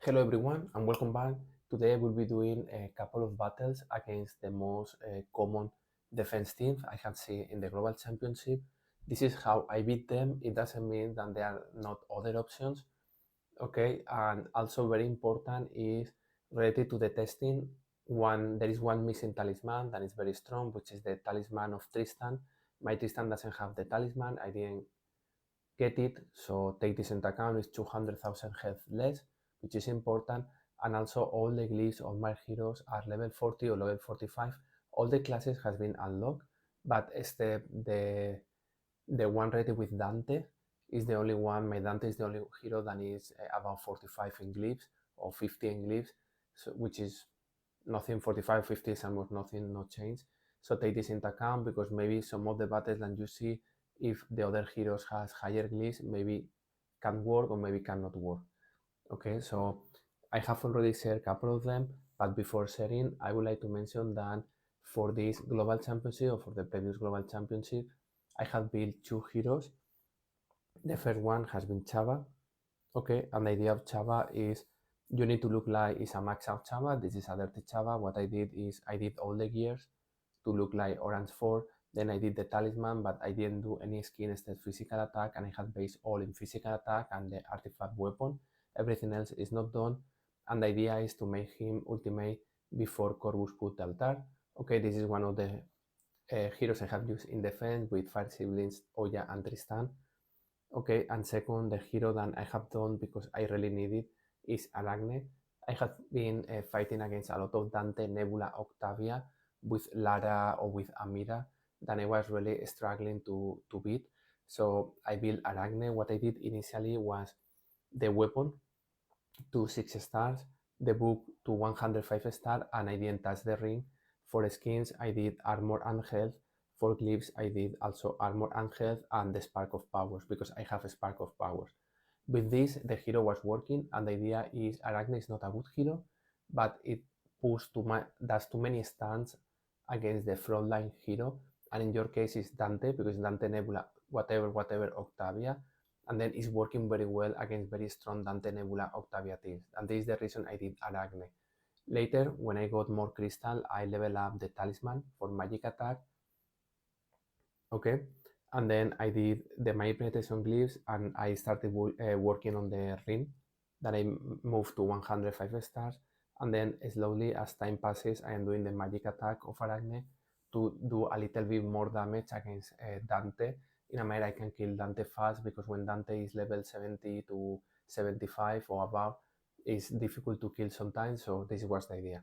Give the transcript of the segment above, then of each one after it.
Hello everyone and welcome back. Today I will be doing a couple of battles against the most common defense teams I have seen in the Global Championship. This is how I beat them. It doesn't mean that there are not other options. Okay, and also very important is related to the testing. There is one missing talisman that is very strong, which is the talisman of Tristan. My Tristan doesn't have the talisman. I didn't get it, so take this into account. It's 200,000 health less, which is important. And also all the glyphs of my heroes are level 40 or level 45. All the classes has been unlocked, but the one rated with Dante is the only one. My Dante is the only hero that is about 45 in glyphs or 50 in glyphs, so, which is nothing. 45, 50 is almost nothing, no change. So take this into account, because maybe some of the battles that you see, if the other heroes has higher glyphs, maybe can work or maybe cannot work. Okay, so I have already shared a couple of them, but before sharing, I would like to mention that for this global championship or for the previous global championship, I have built two heroes. The first one has been Chava. Okay, and the idea of Chava is you need to look like it's a max out Chava. This is a dirty Chava. What I did is I did all the gears to look like Orange 4. Then I did the talisman, but I didn't do any skin instead physical attack, and I had base all in physical attack and the artifact weapon. Everything else is not done, and the idea is to make him ultimate before Corvus put the altar. Okay, this is one of the heroes I have used in defense with Fire Siblings, Oya and Tristan. Okay, and second, the hero that I have done because I really need it is Arag. I have been fighting against a lot of Dante, Nebula, Octavia with Lara or with Amira that I was really struggling to beat. So I built Arag. What I did initially was the weapon to 6 stars, the book to 105 stars, and I didn't touch the ring. For skins, I did armor and health. For glyphs, I did also armor and health and the spark of powers, because I have a spark of powers. With this, the hero was working, and the idea is Arachne is not a good hero, but it does too many stunts against the frontline hero, and in your case it's Dante, because Dante, Nebula, whatever Octavia, and then it's working very well against very strong Dante, Nebula, Octavia teams, and this is the reason I did Arachne. Later, when I got more crystal, I level up the talisman for magic attack. Okay, and then I did the magic penetration glyphs, and I started working on the ring that I moved to 105 stars, and then slowly as time passes I am doing the magic attack of Arachne to do a little bit more damage against Dante. In a manner I can kill Dante fast, because when Dante is level 70 to 75 or above, it's difficult to kill sometimes, so this was the idea.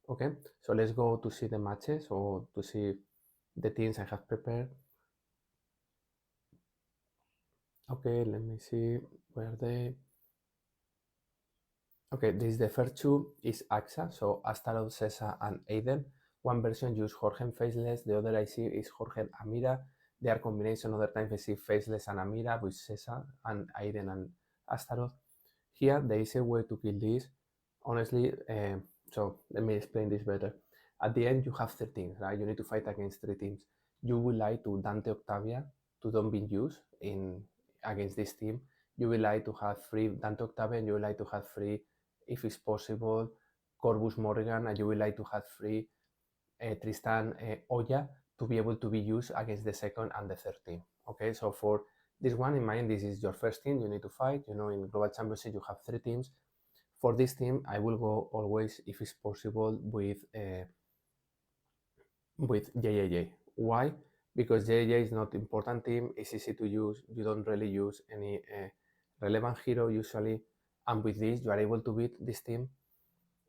Okay, so let's go to see the matches or to see the teams I have prepared. Okay, let me see where they. Okay, this is the first two is AXA, so Astaroth, Cesa, and Aiden. One version use Jorge Faceless, the other I see is Jorge Amira. They are combination. Other times I see Faceless and Amira with Cesa and Aiden and Astaroth. Here, the easier way to kill this, honestly, so let me explain this better. At the end, you have 3 teams, right? You need to fight against 3 teams. You will lie to Dante Octavia to don't be used in against this team. You will like to have free Dante Octavia, and you will like to have free, if it's possible, Corvus Morrigan, and you will like to have free Tristan Oya to be able to be used against the second and the third team. Okay, so for this one in mind, this is your first team you need to fight. You know, in Global Championship you have 3 teams. For this team, I will go always, if it's possible, with JJJ. Why? Because JJJ is not important team. It's easy to use. You don't really use any relevant hero usually, and with this you are able to beat this team.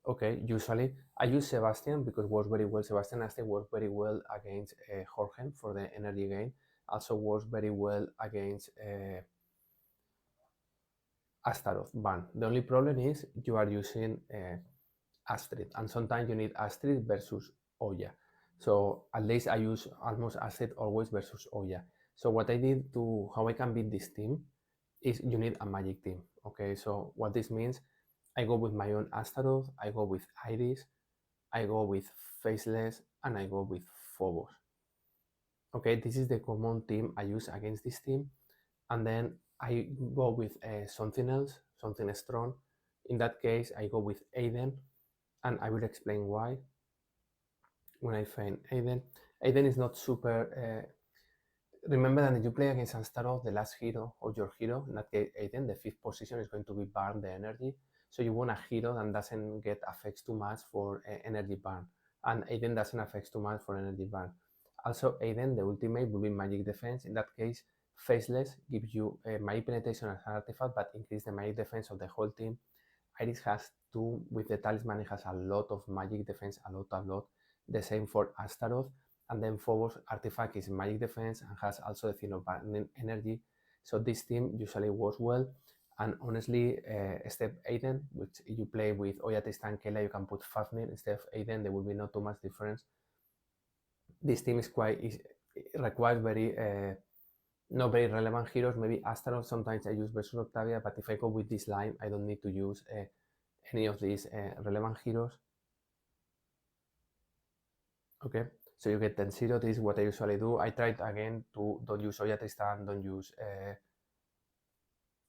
Okay, usually I use Sebastian because works very well. Sebastian actually works very well against Jorge for the energy gain. Also works very well against Astaroth ban. The only problem is you are using Astrid, and sometimes you need Astrid versus Oya. So at least I use almost Astrid always versus Oya. So what I did to how I can beat this team is you need a magic team. Okay, so what this means, I go with my own Astaroth, I go with Iris, I go with Faceless, and I go with Phobos. Okay, this is the common team I use against this team, and then I go with something else, something strong. In that case, I go with Aiden, and I will explain why when I find Aiden. Aiden is not super. Remember that when you play against Astaroth, the last hero of your hero, in that case Aiden, the fifth position is going to be burn the energy. So you want a hero that doesn't get affects too much for energy burn, and Aiden doesn't affect too much for energy burn. Also, Aiden, the ultimate will be magic defense. In that case, Faceless gives you magic penetration as an artifact, but increase the magic defense of the whole team. Iris has two with the talisman. It has a lot of magic defense, a lot. The same for Astaroth. And then Phobos artifact is magic defense and has also a thing of energy. So this team usually works well. And honestly, step Aiden, which you play with Oya Tristan Kela, you can put Fafnir instead of Aiden. There will be not too much difference. This team is quite it requires very not very relevant heroes. Maybe Astaroth sometimes I use versus Octavia, but if I go with this line, I don't need to use any of these relevant heroes. Okay, so you get 10-0. This is what I usually do. I tried again to don't use Oya Tristan, don't use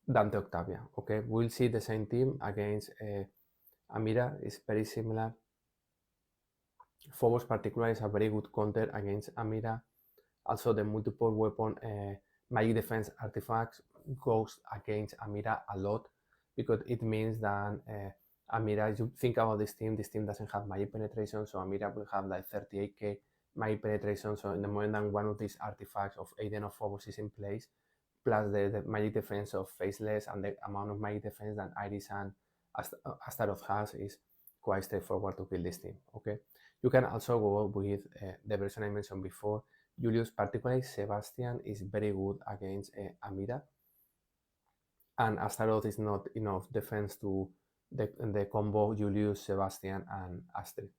Dante Octavia. Okay, we'll see the same team against Amira. It's very similar. Phobos particular is a very good counter against Amira. Also, the multiple weapon magic defense artifacts goes against Amira a lot because it means that Amira, you think about this team doesn't have magic penetration, so Amira will have like 38k magic penetration. So in the moment that one of these artifacts of Aiden or Phobos is in place, plus the magic defense of Faceless and the amount of magic defense that Iris and Astaroth has is quite straightforward to kill this team. Okay, you can also go with the version I mentioned before. Julius, particularly Sebastian, is very good against Amira, and Astaroth is not enough defense to the combo Julius, Sebastian, and Astrid.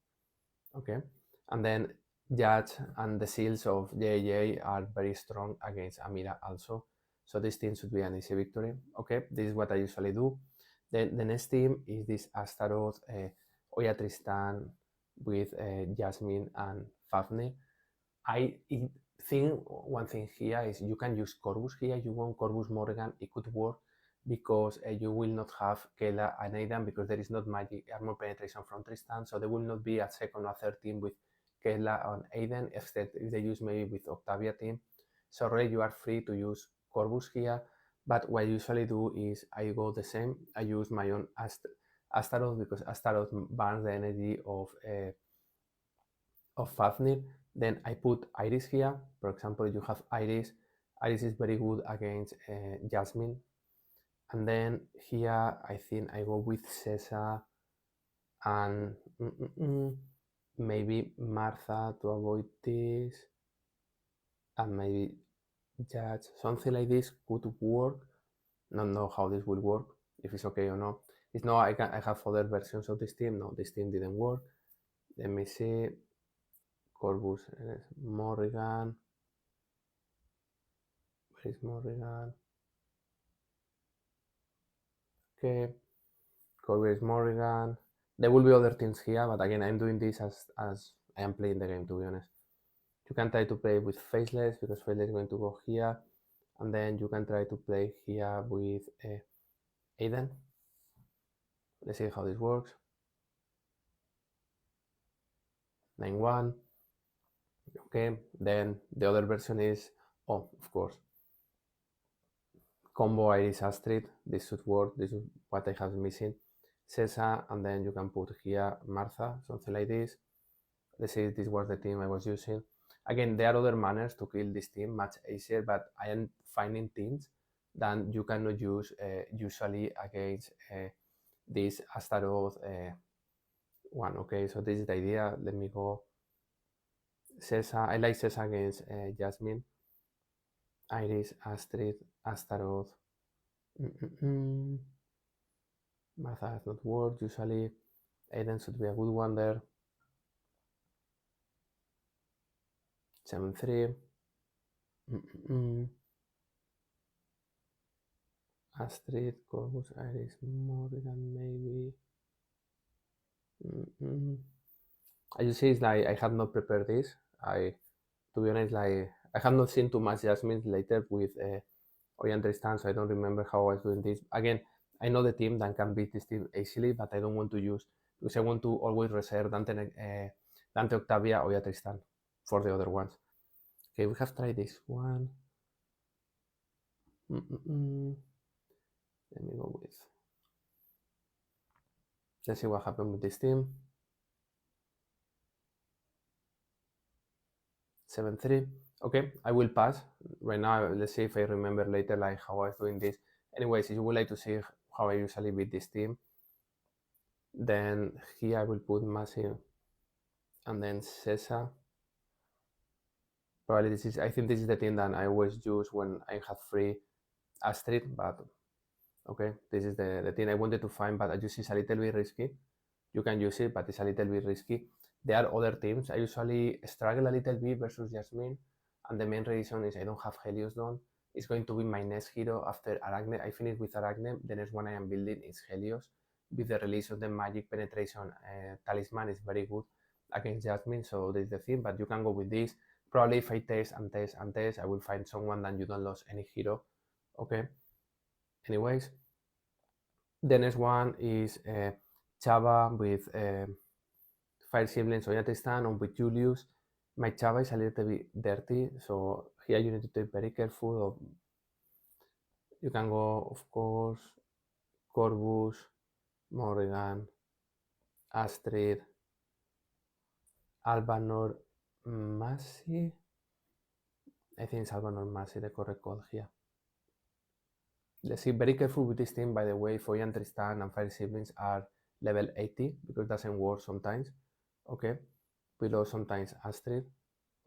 Okay, and then Judge and the seals of JJ are very strong against Amira also. So this team should be an easy victory. Okay, this is what I usually do. Then the next team is this Astaroth, Oya Tristan with Jasmine and Fafnir. I think one thing here is you can use Corvus here. You want Corvus Morgan, it could work because you will not have Kela and Aidan because there is not magic armor penetration from Tristan, so there will not be a second or third team with Kela and Aidan. Instead, if they use maybe with Octavia team. So really you are free to use Corvus here, but what I usually do is I go the same. I use my own Astaroth because Astaroth burns the energy of Fafnir. Then I put Iris here. For example, you have Iris. Iris is very good against Jasmine. And then here I think I go with Cesa and maybe Martha to avoid this. And maybe Judge. Something like this could work. Not know how this will work, if it's okay or not. It's not I have other versions of this team. No, this team didn't work. Let me see. Corvus, Morrigan. Where is Morrigan? Okay, Corvus Morrigan. There will be other teams here, but again, I'm doing this as I am playing the game, to be honest. You can try to play with Faceless because Faceless is going to go here, and then you can try to play here with Aiden. Let's see how this works. 9-1. Okay, then the other version is, of course, combo Iris Astrid. This should work. This is what I have missing. Cesa, and then you can put here Martha, something like this. Let's say this was the team I was using. Again, there are other manners to kill this team much easier, but I am finding teams that you cannot use usually against this Astaroth one. Okay, so this is the idea. Let me go. Cesa, I like Cesa against Jasmine, Iris, Astrid, Astaroth. Martha has not worked usually. Aiden should be a good one there. 7-3. Astrid, Corvus, Iris, Morgan, maybe. As you see, it's like I have not prepared this. To be honest, like I have not seen too much Jasmine later with Oya Tristan, so I don't remember how I was doing this. Again, I know the team that can beat this team easily, but I don't want to use, because I want to always reserve Dante Octavia, Oya Tristan for the other ones. Okay, we have tried this one. Mm-mm-mm. Let me go with. Let's see what happened with this team. 7-3. Okay, I will pass. Right now, let's see if I remember later like how I was doing this. Anyways, if you would like to see how I usually beat this team, then here I will put Massive and then Cesar. Probably I think this is the team that I always use when I have free Astrid, but okay, this is the thing I wanted to find, but I just it's a little bit risky. You can use it, but it's a little bit risky. There are other teams. I usually struggle a little bit versus Jasmine, and the main reason is I don't have Helios done. It's going to be my next hero after Arag. I finished with Arag. The next one I am building is Helios. With the release of the Magic Penetration Talisman is very good against Jasmine, so this is the thing. But you can go with this. Probably if I test and test and test, I will find someone that you don't lose any hero. Okay. Anyways, the next one is Chava with Fire Siblings Oya Tristan and with Julius. My Chava is a little bit dirty, so here you need to be very careful. You can go, of course, Corvus, Morrigan, Astrid, Albanor, Masi. I think it's Albanor Masi, the correct call here. Let's see, very careful with this team, by the way. Foy and Tristan and Fire Siblings are level 80 because it doesn't work sometimes. Okay, below sometimes Astrid.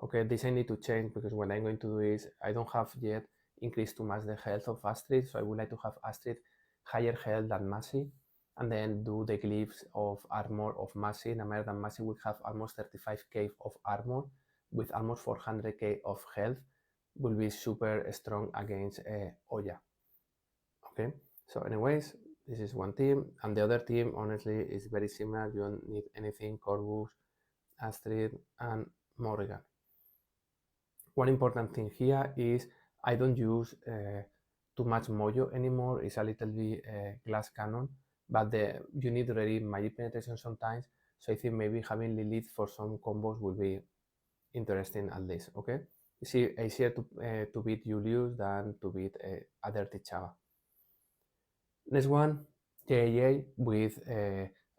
Okay, this I need to change because what I'm going to do is I don't have yet increased too much the health of Astrid, so I would like to have Astrid higher health than Masi, and then do the glyphs of armor of Masi. No matter than Masi will have almost 35k of armor with almost 400k of health, will be super strong against Oya. Okay, so anyways, this is one team, and the other team honestly is very similar. You don't need anything. Corvus, Astrid, and Morrigan. One important thing here is I don't use too much mojo anymore. It's a little bit glass cannon, but you need already magic penetration sometimes. So I think maybe having Lilith for some combos will be interesting at least. Okay, it's easier to beat Julius than to beat a dirty Chava. Next one, JJ with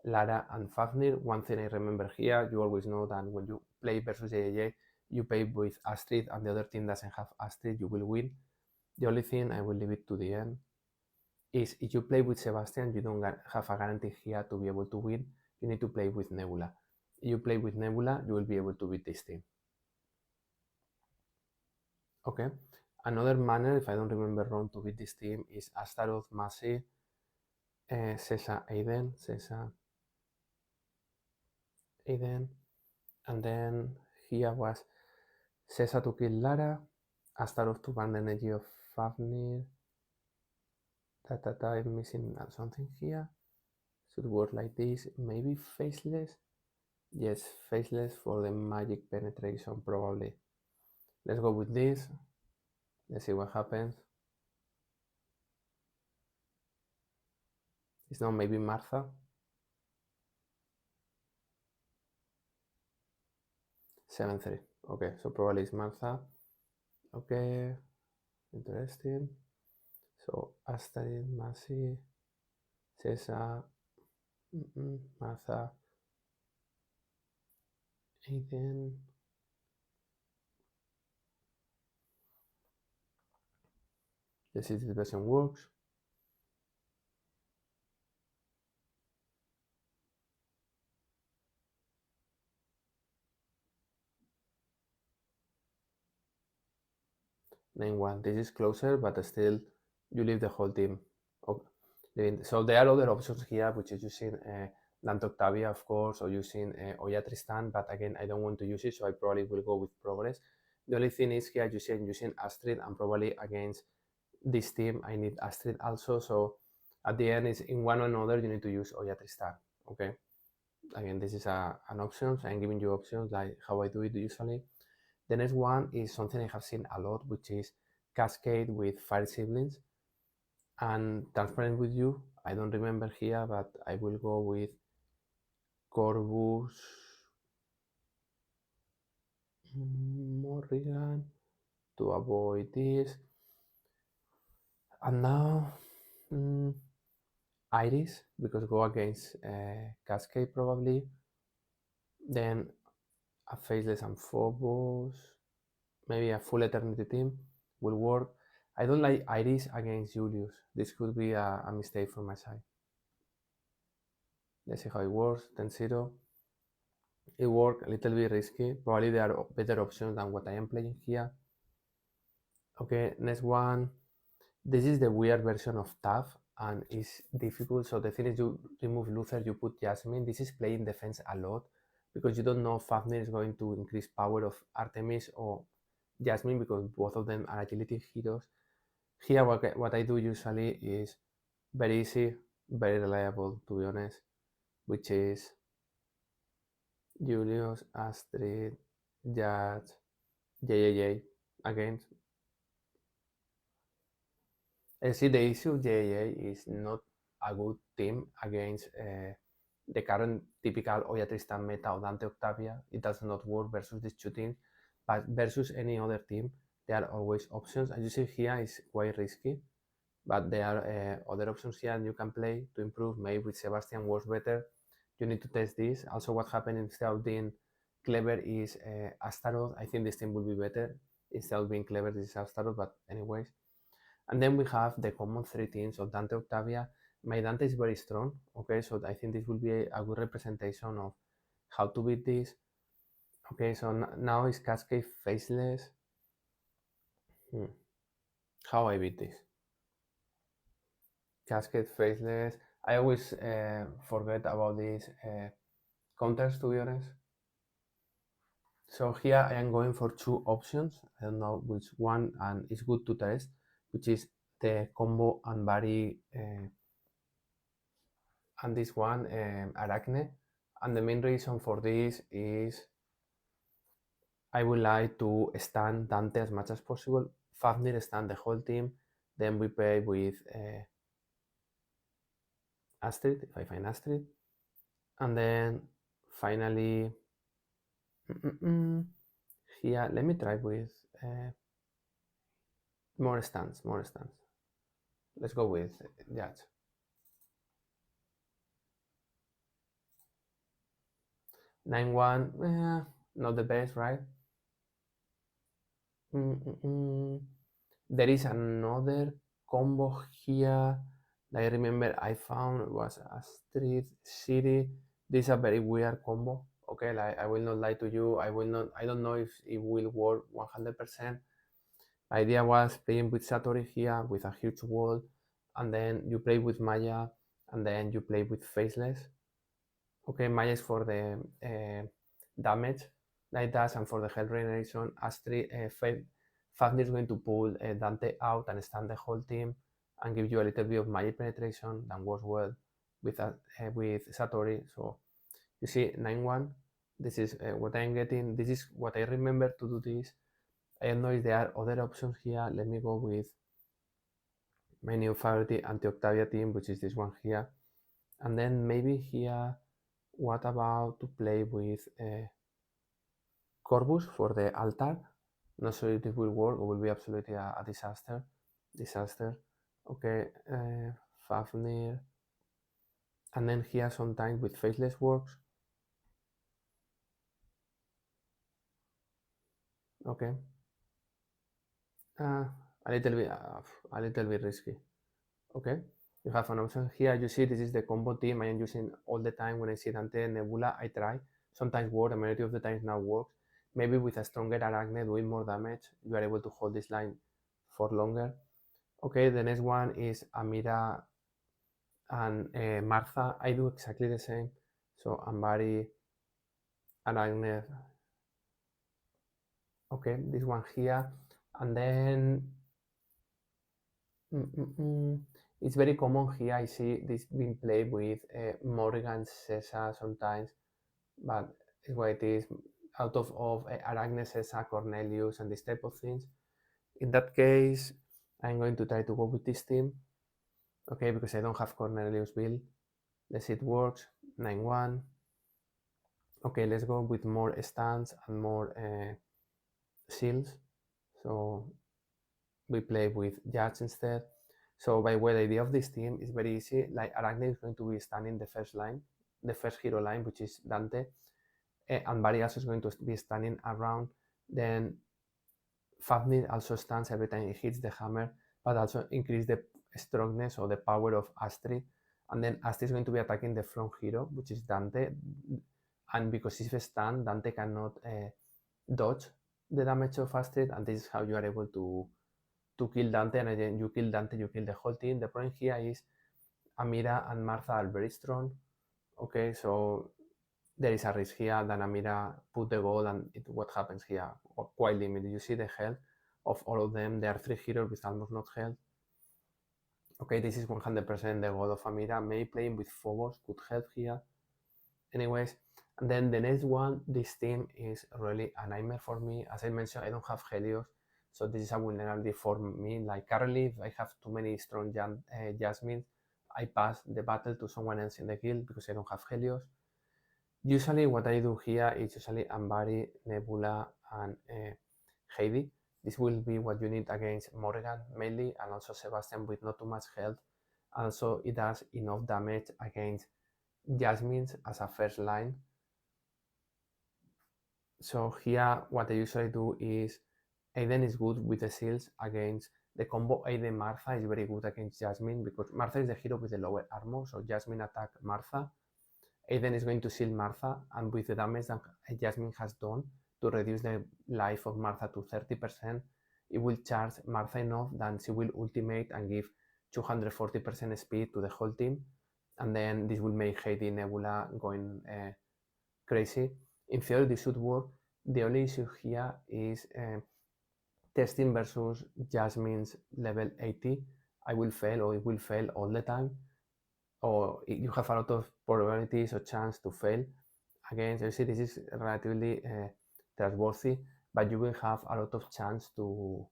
Lara and Fafnir. One thing I remember here, you always know that when you play versus JJ, you play with Astrid and the other team doesn't have Astrid, you will win. The only thing, I will leave it to the end, is if you play with Sebastian, you don't have a guarantee here to be able to win. You need to play with Nebula. If you play with Nebula, you will be able to beat this team. Okay. Another manner, if I don't remember wrong, to beat this team is Astaroth, Masi, Cesar, Aiden, and then here was Cesar to kill Lara, Astaroth to burn the energy of Fafnir. I'm missing something here. Should work like this. Maybe faceless. Yes, faceless for the magic penetration probably. Let's go with this. Let's see what happens. It's not maybe Martha. 7-3. Okay, so probably it's Martha. Okay, interesting. So Astrid, Masi, Cesar, Martha, Aiden. Let's see if this version works. Name one. This is closer, but still you leave the whole team. Okay. So there are other options here, which is using Dante Octavia, of course, or using Oya Tristan, but again, I don't want to use it, so I probably will go with Progress. The only thing is here using Astrid, and probably against this team, I need Astrid also, so at the end, is in one or another, you need to use Oya Tristan, okay? Again, this is an option, so I'm giving you options like how I do it usually. The next one is something I have seen a lot, which is Cascade with Fire Siblings. And transparent with you, I don't remember here, but I will go with Corvus Morrigan to avoid this. And now Iris, because go against Cascade probably. Then a Faceless and Phobos. Maybe a full Eternity team will work. I don't like Iris against Julius. This could be a mistake from my side. Let's see how it works. 10-0. It worked a little bit risky. Probably there are better options than what I am playing here. Okay, next one. This is the weird version of tough and it's difficult. So the thing is, you remove Luther, you put Jasmine. This is playing defense a lot because you don't know if Fafnir is going to increase power of Artemis or Jasmine because both of them are agility heroes. Here, what I do usually is very easy, very reliable, to be honest, which is Julius, Astrid, Judge, JJJ against. See, the issue of JJJ is not a good team against the current typical Oya Tristan meta of Dante Octavia. It does not work versus these two teams, but versus any other team, there are always options. As you see here, is quite risky, but there are other options here you can play to improve. Maybe with Sebastian works better. You need to test this. Also, what happened instead of being clever is Astaroth. I think this team will be better instead of being clever. This is Astaroth, but anyways. And then we have the common three teams of Dante Octavia. My Dante is very strong, okay, so I think this will be a good representation of how to beat this. Okay, so now is Cascade Faceless. How I beat this? Cascade Faceless. I always forget about these counters, to be honest. So here I am going for two options. I don't know which one, and it's good to test, which is the combo and vary and this one Arachne. And the main reason for this is I would like to stand Dante as much as possible. Fafnir stand the whole team. Then we play with Astrid, if I find Astrid. And then finally, here, let me try with more stands. Let's go with Judge. 9-1, not the best, right? There is another combo here that I remember I found was a street city. This is a very weird combo. Okay, like I will not lie to you. I don't know if it will work 100%. The idea was playing with Satori here with a huge wall, and then you play with Maya, and then you play with Faceless. Okay, Maya is for the damage like that, and for the health regeneration. Astrid, Fafnir is going to pull Dante out and stand the whole team and give you a little bit of magic penetration that works well with Satori. So you see 9-1. This is what I'm getting. This is what I remember to do this. I don't know if there are other options here. Let me go with my new favorite anti-Octavia team, which is this one here. And then maybe here, what about to play with Corvus for the altar? Not sure if it will work or will be absolutely a disaster. Okay, Fafnir. And then here sometimes with Faceless works. Okay. A little bit risky. Okay. You have an option here. You see, this is the combo team I am using all the time. When I see Dante Nebula, I try. Sometimes work, the majority of the times now works. Maybe with a stronger Arachne doing more damage, you are able to hold this line for longer. Okay, the next one is Amira and Martha. I do exactly the same. So Ambari, Arachne. Okay, this one here. And then it's very common here. I see this being played with Morgan, Cesa sometimes, but it's what it is. Out of Arachne, Cesa, Cornelius, and this type of things. In that case, I'm going to try to go with this team. Okay, because I don't have Cornelius build. Let's see it works. 9-1. Okay, let's go with more stands and more shields. So we play with Judge instead. So by the way, the idea of this team is very easy. Like Arag is going to be standing the first line, the first hero line, which is Dante, and Barry also is going to be standing around. Then Fafnir also stands every time he hits the hammer, but also increase the strongness or the power of Astrid. And then Astrid is going to be attacking the front hero, which is Dante. And because he's stunned, Dante cannot dodge the damage of Astrid, and this is how you are able to kill Dante. And then you kill Dante, you kill the whole team. The problem here is Amira and Martha are very strong. Okay, so there is a risk here that Amira put the goal, and what happens here? Quite limited. You see the health of all of them. There are 3 heroes with almost no health. Okay, this is 100% the goal of Amira. Maybe playing with Phobos could help here. Anyways, and then the next one, this team is really a nightmare for me. As I mentioned, I don't have Helios, so this is a vulnerability for me. Like currently, if I have too many strong Jasmine, I pass the battle to someone else in the guild because I don't have Helios. Usually what I do here is usually Ambari, Nebula, and Heidi. This will be what you need against Morgan mainly, and also Sebastian with not too much health. Also, it does enough damage against Jasmine's as a first line. So here, what I usually do is Aiden is good with the shields against the combo. Aiden Martha is very good against Jasmine because Martha is the hero with the lower armor, so Jasmine attack Martha. Aiden is going to shield Martha, and with the damage that Jasmine has done to reduce the life of Martha to 30%, it will charge Martha enough that she will ultimate and give 240% speed to the whole team, and then this will make Heidi Nebula going crazy. In theory, this should work. The only issue here is testing versus Jasmine's level 80. I will fail, or it will fail all the time, or you have a lot of probabilities or chance to fail. Again, you see, this is relatively trustworthy, but you will have a lot of chance to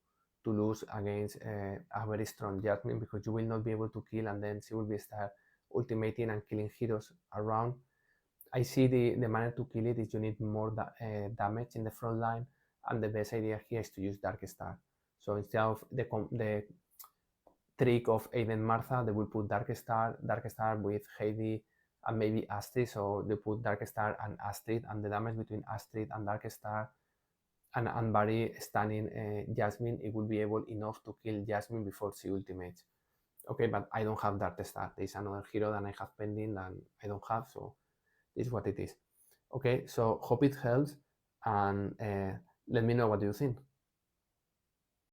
lose against a very strong Jasmine because you will not be able to kill, and then she will be start ultimating and killing heroes around. I see the manner to kill it is you need more damage in the front line, and the best idea here is to use Dark Star. So instead of the trick of Aiden Martha, they will put Dark Star with Heidi and maybe Astrid. So they put Dark Star and Astrid, and the damage between Astrid and Dark Star and Barry stunning Jasmine, it will be able enough to kill Jasmine before she ultimates. Okay, but I don't have Dark Star. There's another hero that I have pending that I don't have, so this is what it is. Okay, so hope it helps, and let me know what you think.